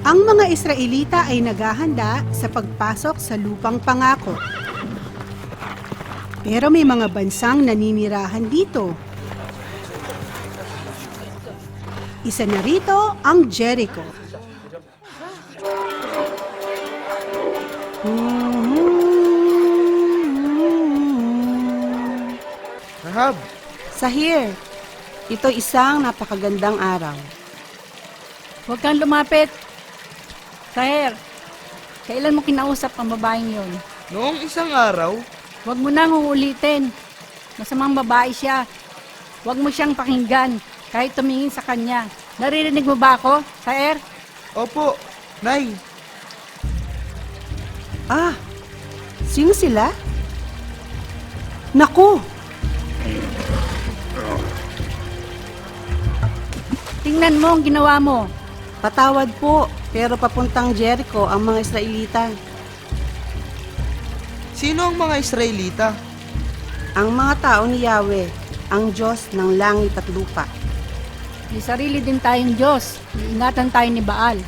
Ang mga Israelita ay naghahanda sa pagpasok sa lupang pangako. Pero may mga bansang naninirahan dito. Isa na rito ang Jericho. Rahab, Sahir, ito isang napakagandang araw. Huwag kang lumapit. Sahir, kailan mo kinausap ang babaeng yon? noong isang araw, Huwag mo nang uulitin. Masamang babae siya. Huwag mo siyang pakinggan kahit tumingin sa kanya. Naririnig mo ba ako, Sahir? opo, Nay, Ah, sino sila? Naku, Tingnan mo ang ginawa mo. patawad po, pero papuntang Jericho ang mga Israelita. sino ang mga Israelita? Ang mga tao ni Yahweh, ang Diyos ng langit at lupa. May sarili din tayong Diyos. Iingatan tayo ni Baal.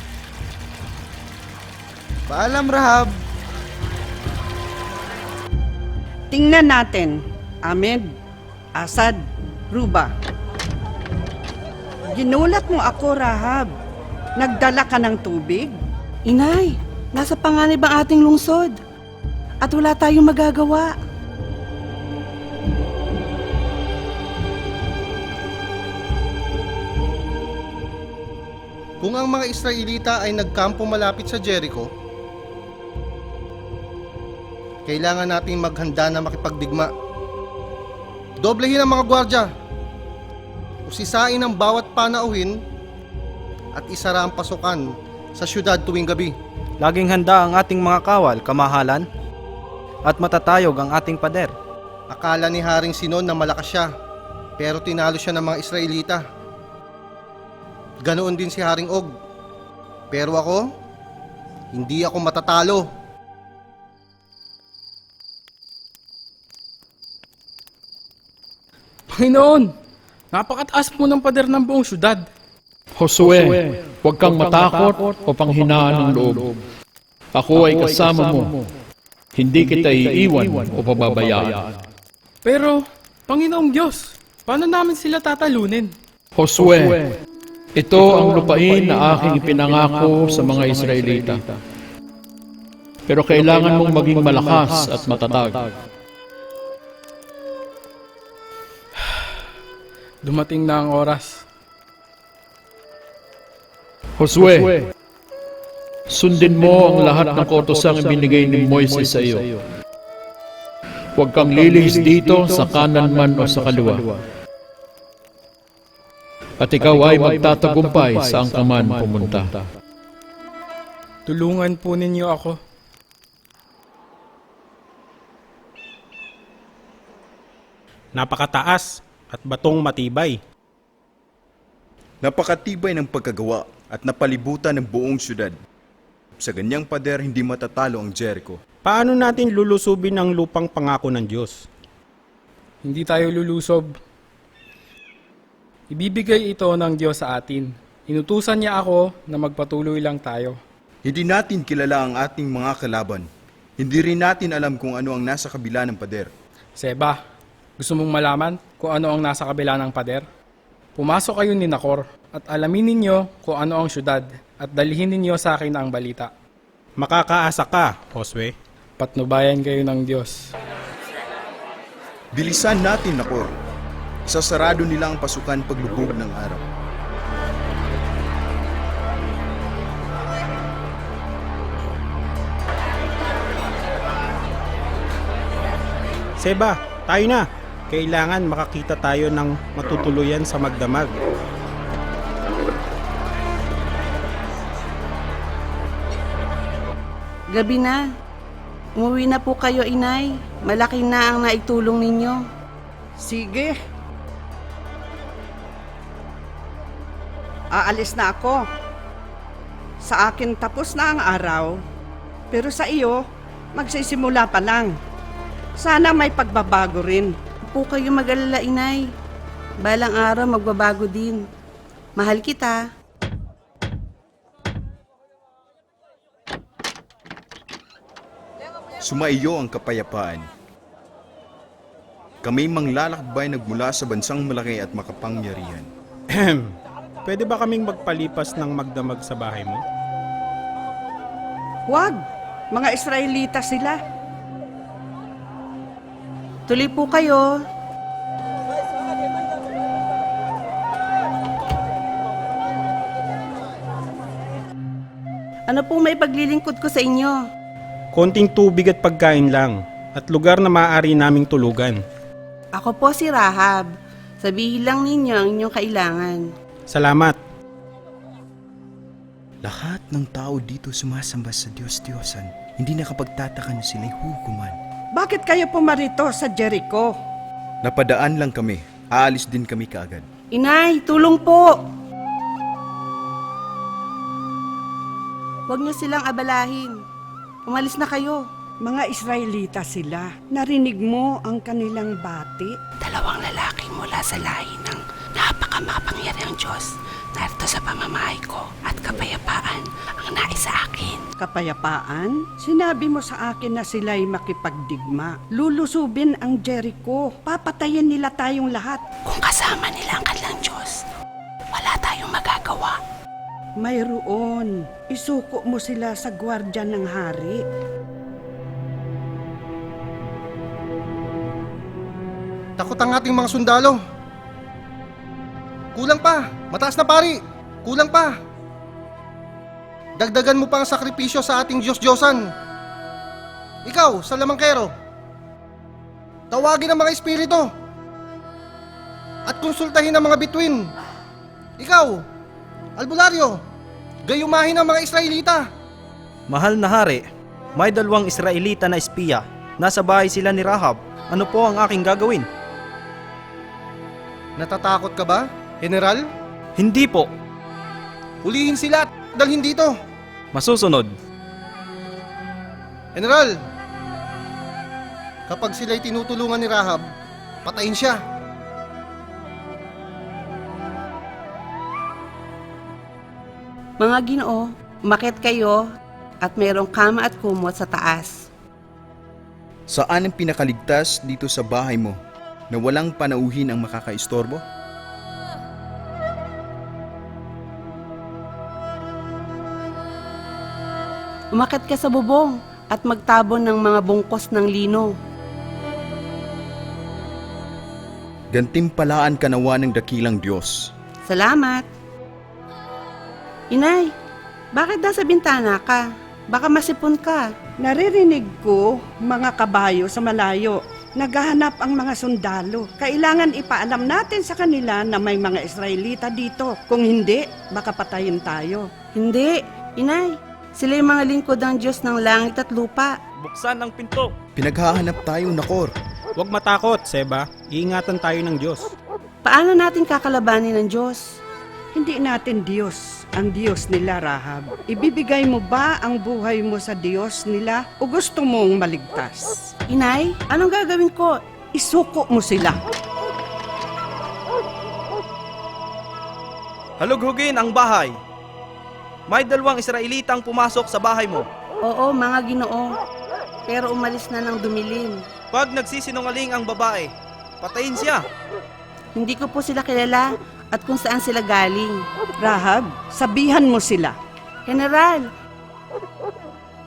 Paalam, Rahab. Tingnan natin, Ahmed, Asad, Ruba. Ginulat mo ako, Rahab. Nagdala ka ng tubig? Inay, nasa panganib ang ating lungsod. At wala tayong magagawa. Kung ang mga Israelita ay nagkampo malapit sa Jericho, kailangan nating maghanda na makipagdigma. Doblehin ang mga gwardya. Usisain ang bawat panauhin at isara ang pasukan sa syudad tuwing gabi. Laging handa ang ating mga kawal, kamahalan, at matatayog ang ating pader. Akala ni Haring Sinon na malakas siya, pero tinalo siya ng mga Israelita. Ganoon din si Haring Og. Pero ako, hindi ako matatalo. Panginoon, napakataas mo ng pader ng buong syudad. Josue, huwag kang matakot o panghinaan ng loob. Ako ay kasama mo. Hindi kita iiwan o pababayaan. Pero, Panginoong Diyos, paano namin sila tatalunin? Josue, ito ang lupain na aking ipinangako sa mga Israelita. Pero kailangan mong maging malakas at matatag. Dumating na ang oras. Josue, sundin mo ang lahat ng kautosang ibinigay ni Moises sa iyo. Huwag kang lilihis dito sa kanan man o sa kaliwa. At ikaw ay magtatagumpay saan ka man pumunta. Tulungan po ninyo ako. Napakataas at batong matibay. Napakatibay ng pagkagawa at napalibutan ng buong syudad. Sa ganyang pader, hindi matatalo ang Jericho. Paano natin lulusubin ang lupang pangako ng Diyos? Hindi tayo lulusob. Ibibigay ito ng Diyos sa atin. Inutusan niya ako na magpatuloy lang tayo. Hindi natin kilala ang ating mga kalaban. Hindi rin natin alam kung ano ang nasa kabila ng pader. Seba, gusto mong malaman kung ano ang nasa kabila ng pader? Pumasok kayo ni Nakor at alamin ninyo kung ano ang syudad at dalhin ninyo sa akin ang balita. Makakaasa ka, Josue. Patnubayan kayo ng Diyos. Bilisan natin, Nakor. Isasarado nila ang pasukan paglubog ng araw. Seba, tayo na. Kailangan makakita tayo ng matutuluyan sa magdamag. Gabi na. Umuwi na po kayo, inay. Malaki na ang naitulong ninyo. Sige. Aalis na ako. Sa akin tapos na ang araw. Pero sa iyo, magsisimula pa lang. Sana may pagbabago rin. Po kayo mag-alala, inay. Balang araw magbabago din. Mahal kita. Sumaiyo ang kapayapaan. Kami manglalakbay nagmula sa bansang malaki at makapangyarihan. Pwede ba kaming magpalipas ng magdamag sa bahay mo? Huwag! Mga Israelita sila. Tuloy po kayo. Ano pong may paglilingkod ko sa inyo? Konting tubig at pagkain lang, at lugar na maaari naming tulugan. Ako po si Rahab. Sabihin lang ninyo ang inyong kailangan. Salamat. Lahat ng tao dito sumasamba sa Diyos-Diyosan. Hindi nakapagtataka na sila'y hukuman. Bakit kayo pumarito sa Jericho? Napadaan lang kami. Aalis din kami kaagad. Inay, tulong po! Huwag niyo silang abalahin. Umalis na kayo. Mga Israelita sila. Narinig mo ang kanilang bati? Dalawang lalaki mula sa lahi ng napakamakapangyarihang Diyos. Narito sa pamamahay ko at kapayapaan ang nais sa akin. Kapayapaan? Sinabi mo sa akin na sila'y makipagdigma. Lulusubin ang Jericho. Papatayin nila tayong lahat. Kung kasama nila ang kanilang Diyos, wala tayong magagawa. Mayroon. Isuko mo sila sa gwardya ng hari. Takot ang ating mga sundalo. Kulang pa. Mataas na pari. Kulang pa. Dagdagan mo pa ang sakripisyo sa ating Diyos-Diyosan. Ikaw, sa lamangkero, tawagin ang mga espiritu at konsultahin ang mga bituin. Ikaw, albularyo, gayumahin ang mga Israelita. Mahal na hari, may 2 Israelita na espiya. Nasa bahay sila ni Rahab. Ano po ang aking gagawin? Natatakot ka ba, General? Hindi po. Hulihin sila at dalhin dito. Masusunod. General, kapag sila'y tinutulungan ni Rahab, patayin siya. Mga Ginoo, umakyat kayo at mayroong kama at kumot sa taas. Saan ang pinakaligtas dito sa bahay mo na walang panauhin ang makakaistorbo? Umakyat ka sa bubong at magtabon ng mga bungkos ng lino. Gantimpalaan ka nawa ng dakilang Diyos. Salamat. Inay, bakit nasa bintana ka? Baka masipon ka. Naririnig ko mga kabayo sa malayo. Naghahanap ang mga sundalo. Kailangan ipaalam natin sa kanila na may mga Israelita dito. Kung hindi, baka patayin tayo. Hindi, Inay. Sila yung mga lingkod ng Diyos ng langit at lupa. Buksan ang pinto. Pinaghahanap tayo, Nakor. Huwag matakot, Seba. Iingatan tayo ng Diyos. Paano natin kakalabanin ng Diyos? Hindi natin Diyos, ang Diyos nila, Rahab. Ibibigay mo ba ang buhay mo sa Diyos nila o gusto mong maligtas? Inay, anong gagawin ko? Isuko mo sila. Halughugin ang bahay. May 2 Israelitang pumasok sa bahay mo. Oo, mga Ginoo. Pero umalis na ng dumilim. Pag nagsisinungaling ang babae, patayin siya. Hindi ko po sila kilala at kung saan sila galing. Rahab, sabihan mo sila. General,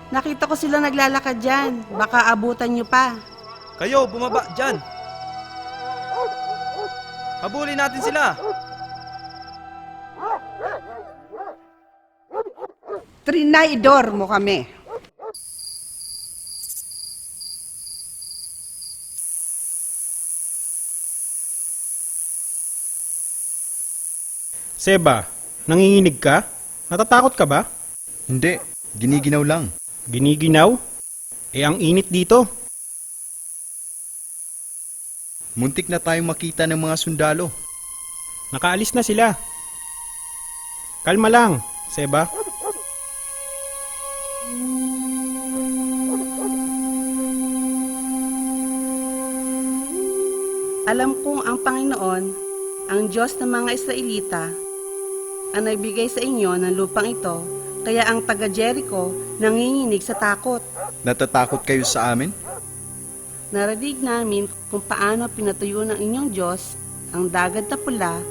nakita ko sila naglalakad dyan. Baka abutan niyo pa. Kayo, bumaba dyan. Habulin natin sila. Trinaidor mo kami. Seba, nanginginig ka? Natatakot ka ba? Hindi, giniginaw lang. Giniginaw? Ang init dito. Muntik na tayong makita ng mga sundalo. Nakaalis na sila. Kalma lang, Seba. Alam kong ang Panginoon, ang Diyos ng mga Israelita, ang nagbigay sa inyo ng lupang ito, Kaya ang taga Jericho nanginginig sa takot. Natatakot kayo sa amin? Narinig namin kung paano pinatuyo ng inyong Diyos ang dagat na pula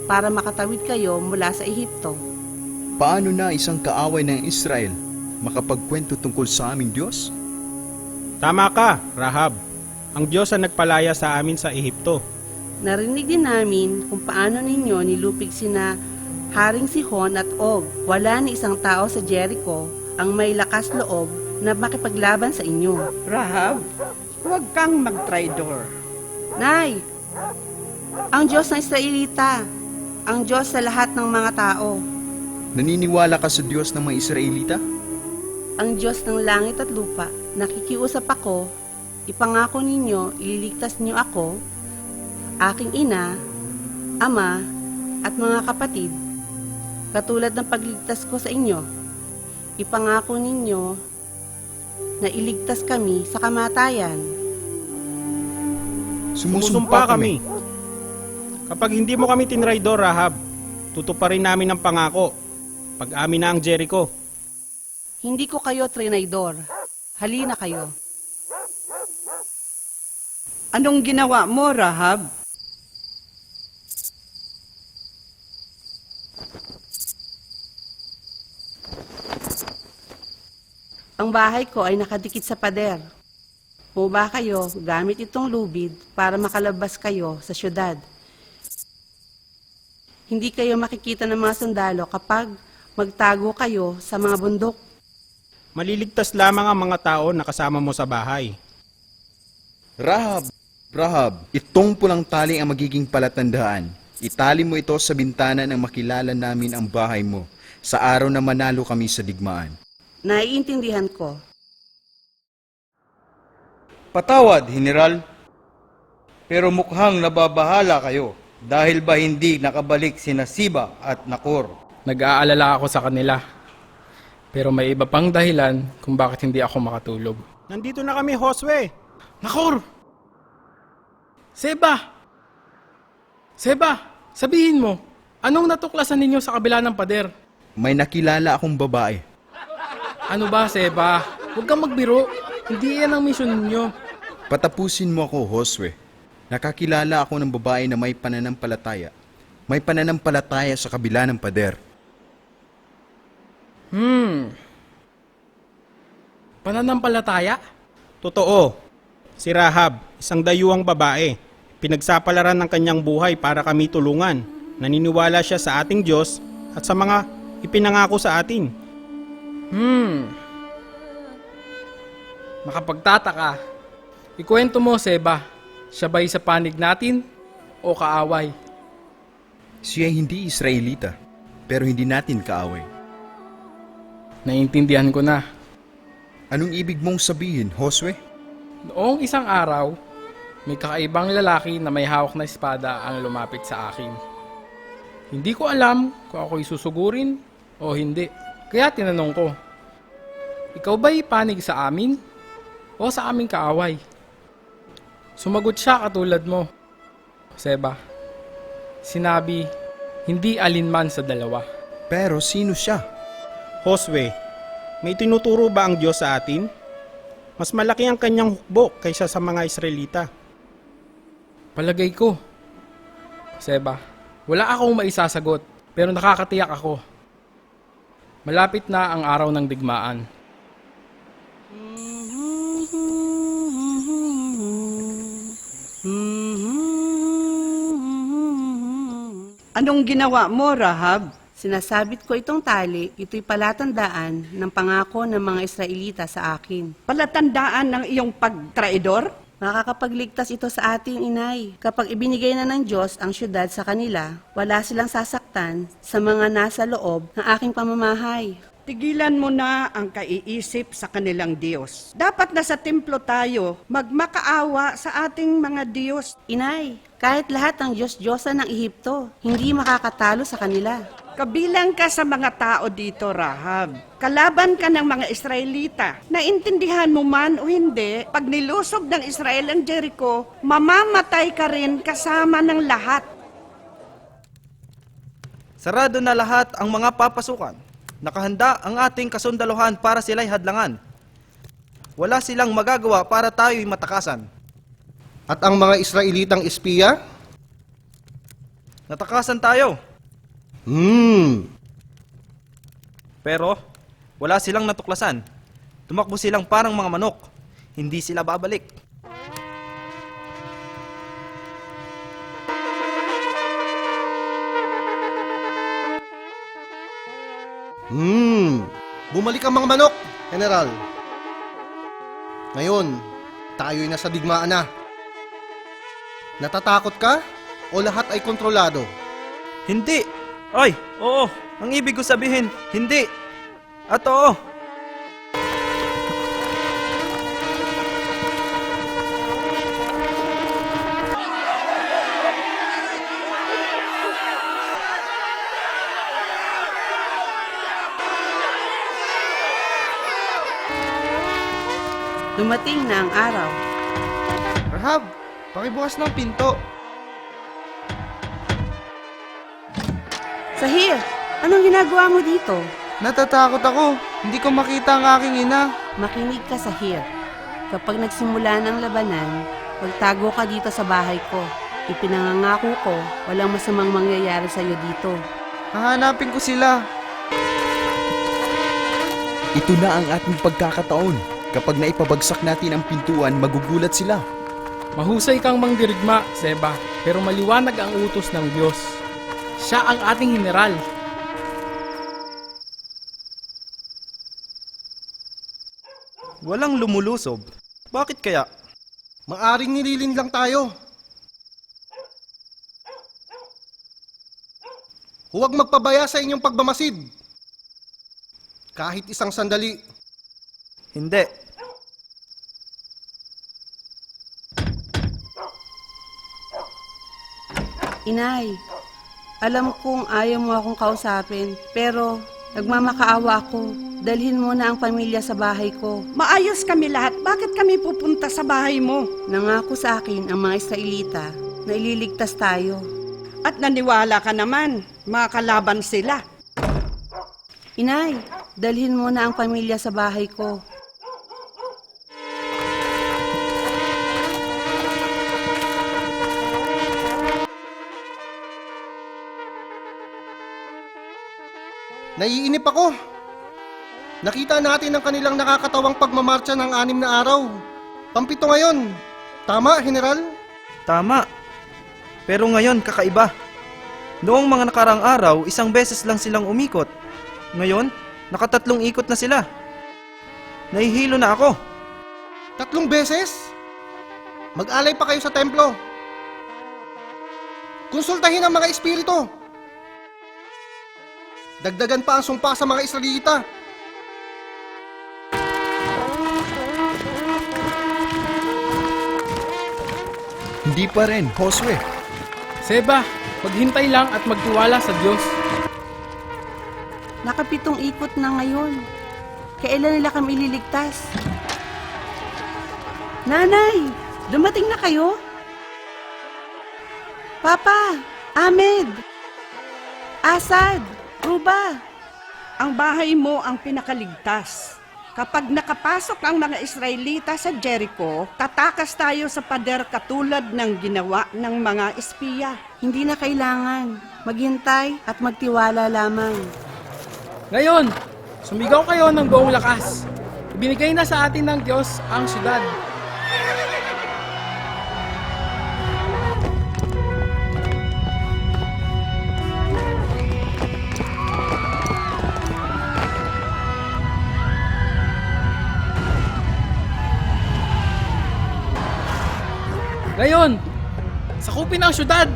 para makatawid kayo mula sa Ehipto. Paano na isang kaaway ng Israel makapagkwento tungkol sa aming Diyos? Tama ka, Rahab. Ang Diyos ang nagpalaya sa amin sa Ehipto. Narinig din namin kung paano ninyo nilupig sina Haring Sihon at Og. Wala ni isang tao sa Jericho ang may lakas loob na makipaglaban sa inyo. Rahab, huwag kang mag-traidor. Nay, ang Diyos ng Israelita, ang Diyos sa lahat ng mga tao, Naniniwala ka sa Diyos ng mga Israelita? ang Diyos ng langit at lupa, nakikiusap ako, ipangako ninyo, ililigtas niyo ako, aking ina, ama, at mga kapatid, katulad ng pagligtas ko sa inyo. Ipangako ninyo na iligtas kami sa kamatayan. Sumusumpa kami. Kapag hindi mo kami tinraidor, Rahab, tutuparin namin ang pangako. Pag-amin na ang Jericho. Hindi ko kayo trinaydor. Halina kayo. Anong ginawa mo, Rahab? Ang bahay ko ay nakadikit sa pader. Bumaba kayo gamit itong lubid para makalabas kayo sa syudad. Hindi kayo makikita ng mga sundalo kapag magtago kayo sa mga bundok. Maliligtas lamang ang mga tao na kasama mo sa bahay. Rahab, itong pulang tali ang magiging palatandaan. Itali mo ito sa bintana nang makilala namin ang bahay mo sa araw na manalo kami sa digmaan. Naiintindihan ko. Patawad, General. Pero mukhang nababahala kayo dahil ba hindi nakabalik sina Siba at Nakor. Nag-aalala ako sa kanila. Pero may iba pang dahilan kung bakit hindi ako makatulog. Nandito na kami, Josue. Nakor! Seba! Seba! Sabihin mo, anong natuklasan ninyo sa kabila ng pader? May nakilala akong babae. Ano ba, Seba? Huwag kang magbiro. Hindi yan ang misyon ninyo. Patapusin mo ako, Josue. Nakakilala ako ng babae na may pananampalataya. May pananampalataya sa kabila ng pader. Pananampalataya? Totoo. Si Rahab, isang dayuhang babae. Pinagsapalaran ng kanyang buhay para kami tulungan. Naniniwala siya sa ating Diyos at sa mga ipinangako sa atin. Makapagtataka. Ikwento mo, Seba. Siya ba'y sa panig natin o kaaway? Siya hindi Israelita, pero hindi natin kaaway. Naiintindihan ko na. Anong ibig mong sabihin, Josue? Noong isang araw, may kakaibang lalaki na may hawak na espada ang lumapit sa akin. Hindi ko alam kung ako'y susugurin o hindi. Kaya tinanong ko, ikaw ba'y panig sa amin o sa aming kaaway? Sumagot siya katulad mo, Seba. Sinabi, hindi alinman sa dalawa. Pero sino siya? Josue, may tinuturo ba ang Diyos sa atin? Mas malaki ang kanyang hukbo kaysa sa mga Israelita. Palagay ko, Seba, wala akong maisasagot pero nakakatiyak ako. Malapit na ang araw ng digmaan. Anong ginawa mo, Rahab? Sinasabit ko itong tali, ito'y palatandaan ng pangako ng mga Israelita sa akin. Palatandaan ng iyong pagtraidor? Makakapagligtas ito sa ating inay. Kapag ibinigay na ng Diyos ang syudad sa kanila, wala silang sasaktan sa mga nasa loob ng aking pamamahay. Tigilan mo na ang kaiisip sa kanilang Diyos. Dapat na sa templo tayo magmakaawa sa ating mga Diyos. Inay, kahit lahat ng Diyos-Diyosan ng Ehipto, hindi makakatalo sa kanila. Kabilang ka sa mga tao dito, Rahab. Kalaban ka ng mga Israelita. Naintindihan mo man o hindi, pag nilusob ng Israel ang Jericho, mamamatay ka rin kasama ng lahat. Sarado na lahat ang mga papasukan. Nakahanda ang ating kasundaluhan para sila'y hadlangan. Wala silang magagawa para tayo'y matakasan. At ang mga Israelitang espiya? Natakasan tayo. Pero wala silang natuklasan. Tumakbo silang parang mga manok. Hindi sila babalik. Bumalik ang mga manok, General. Ngayon, tayo'y nasa digmaan na. Natatakot ka o lahat ay kontrolado? Hindi. Ay, oo. Ang ibig ko sabihin, hindi. At oo. Dumating na ang araw. Rahab, pakibukas ng pinto. Sahir, anong ginagawa mo dito? Natatakot ako. Hindi ko makita ang aking ina. Makinig ka, Sahir. Kapag nagsimula ng labanan, magtago ka dito sa bahay ko. Ipinangangako ko, walang masamang mangyayari sa iyo dito. Hahanapin ko sila. Ito na ang ating pagkakataon. Kapag naipabagsak natin ang pintuan, magugulat sila. Mahusay kang mangdirigma, Seba, pero maliwanag ang utos ng Diyos. Siya ang ating general. Walang lumulusob. Bakit kaya? Maaring nililin lang tayo. Huwag magpabaya sa inyong pagmamasid. Kahit isang sandali. Hindi. Inay, alam kong ayaw mo akong kausapin, pero nagmamakaawa ako. Dalhin mo na ang pamilya sa bahay ko. Maayos kami lahat. Bakit kami pupunta sa bahay mo? Nangako sa akin ang mga Israelita na ililigtas tayo. At naniwala ka naman, makakalaban sila. Inay, dalhin mo na ang pamilya sa bahay ko. Naiinip ako. Nakita natin ang kanilang nakakatawang pagmamarcha ng 6 na araw. Pampito ngayon. Tama, General? Tama. Pero ngayon, kakaiba. Noong mga nakarang araw, 1 beses lang silang umikot. Ngayon, 3 ikot na sila. Nahihilo na ako. 3 beses? Mag-alay pa kayo sa templo. Konsultahin ang mga espiritu. Dagdagan pa ang sumpa sa mga Israelita. Hindi pa rin, Josue. Seba, maghintay lang at magtiwala sa Diyos. Nakapitong ikot na ngayon. Kailan nila kami ililigtas? Nanay, dumating na kayo? Papa, Ahmed, Asad, Ruba. Ang bahay mo ang pinakaligtas. Kapag nakapasok ang mga Israelita sa Jericho, tatakas tayo sa pader katulad ng ginawa ng mga espiya. Hindi na kailangan. Maghintay at magtiwala lamang. Ngayon, sumigaw kayo ng buong lakas. Ibinigay na sa atin ng Diyos ang syudad. Ngayon, sakupin ang syudad!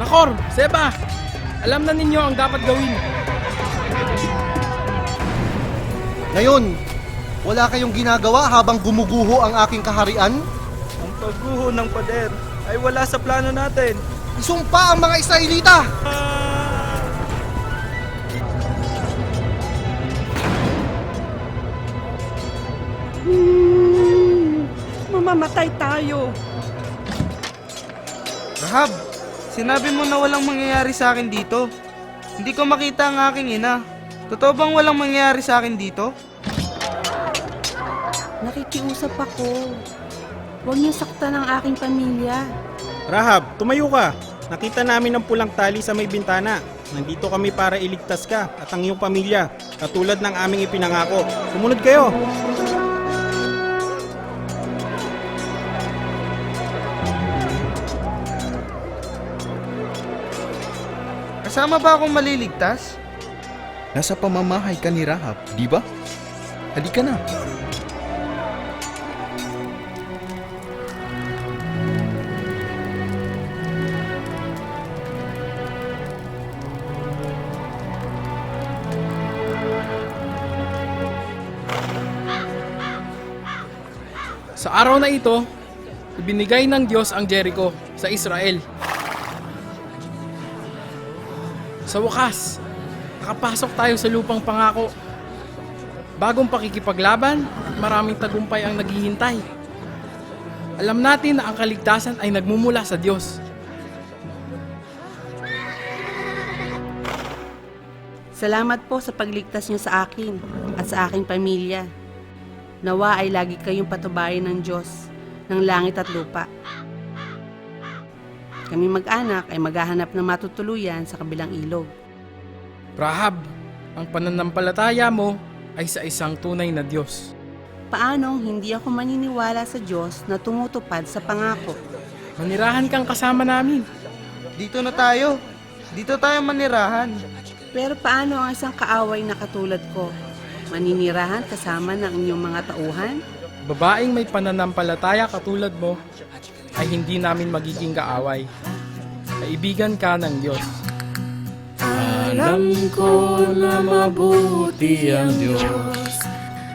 Nakor, Seba, alam na ninyo ang dapat gawin. Ngayon, wala kayong ginagawa habang gumuguho ang aking kaharian? Ang pagguho ng pader ay wala sa plano natin. Isumpa ang mga Israelita! Mamamatay tayo. Rahab, sinabi mo na walang mangyayari sa akin dito. Hindi ko makita ang aking ina. Totoo bang walang mangyayari sa akin dito? Nakikiusap ako. Huwag niyo saktan ang aking pamilya. Rahab, tumayo ka. Nakita namin ang pulang tali sa may bintana. Nandito kami para iligtas ka at ang iyong pamilya, katulad ng aming ipinangako. Sumunod kayo! Kasama ba akong maliligtas? Nasa pamamahay ka ni Rahab, di ba? Halika na. Sa araw na ito, ibinigay ng Diyos ang Jericho sa Israel. Sa wakas, nakapasok tayo sa lupang pangako. Bagong pakikipaglaban at maraming tagumpay ang naghihintay. Alam natin na ang kaligtasan ay nagmumula sa Diyos. Salamat po sa pagligtas niyo sa akin at sa aking pamilya. Nawa ay lagi kayong patubayan ng Diyos ng langit at lupa. Kami mag-anak ay maghahanap ng matutuluyan sa kabilang ilog. Rahab, ang pananampalataya mo ay sa isang tunay na Diyos. Paanong hindi ako maniniwala sa Diyos na tumutupad sa pangako? Manirahan kang kasama namin. Dito na tayo. Dito tayo manirahan. Pero paano ang isang kaaway na katulad ko? Maninirahan kasama ng inyong mga tauhan? Babaeng may pananampalataya katulad mo ay hindi namin magiging kaaway. Kaibigan ka ng Diyos. Alam ko na mabuti ang Diyos,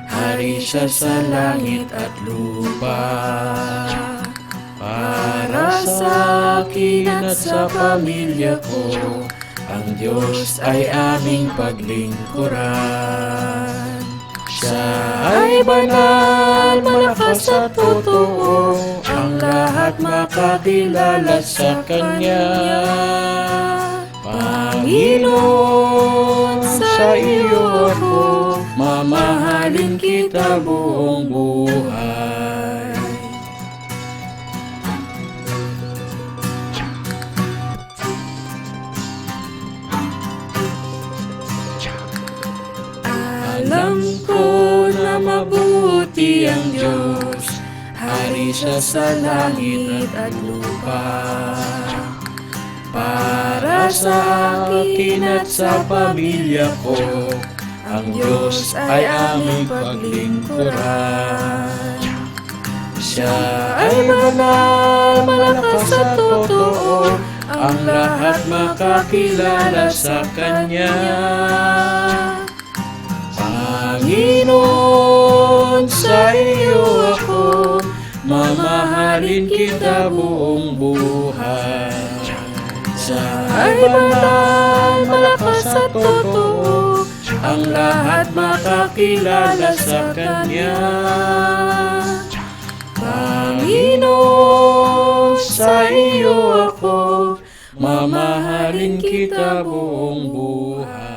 hari siya sa langit at lupa. Para sa akin at sa pamilya ko, ang Diyos ay aming paglingkuran. Siya ay banal, malakas at totoo, ang lahat makakilala sa Kanya. Panginoon, sa iyo ako, mamahalin kita buong buhay. Alam ko na mabuti ang Diyos, hari siya sa langit at lupa. Para sa akin at sa pamilya ko, ang Diyos ay aming paglingkuran. Siya ay banal, malakas at totoo, ang lahat makakilala sa Kanya. Panginoon, sa iyo ako, mamahalin kita buong buhay. Siya ay banal, malakas at totoo, ang lahat makakilala sa Kanya. Panginoon, sa iyo ako, mamahalin kita buong buhay.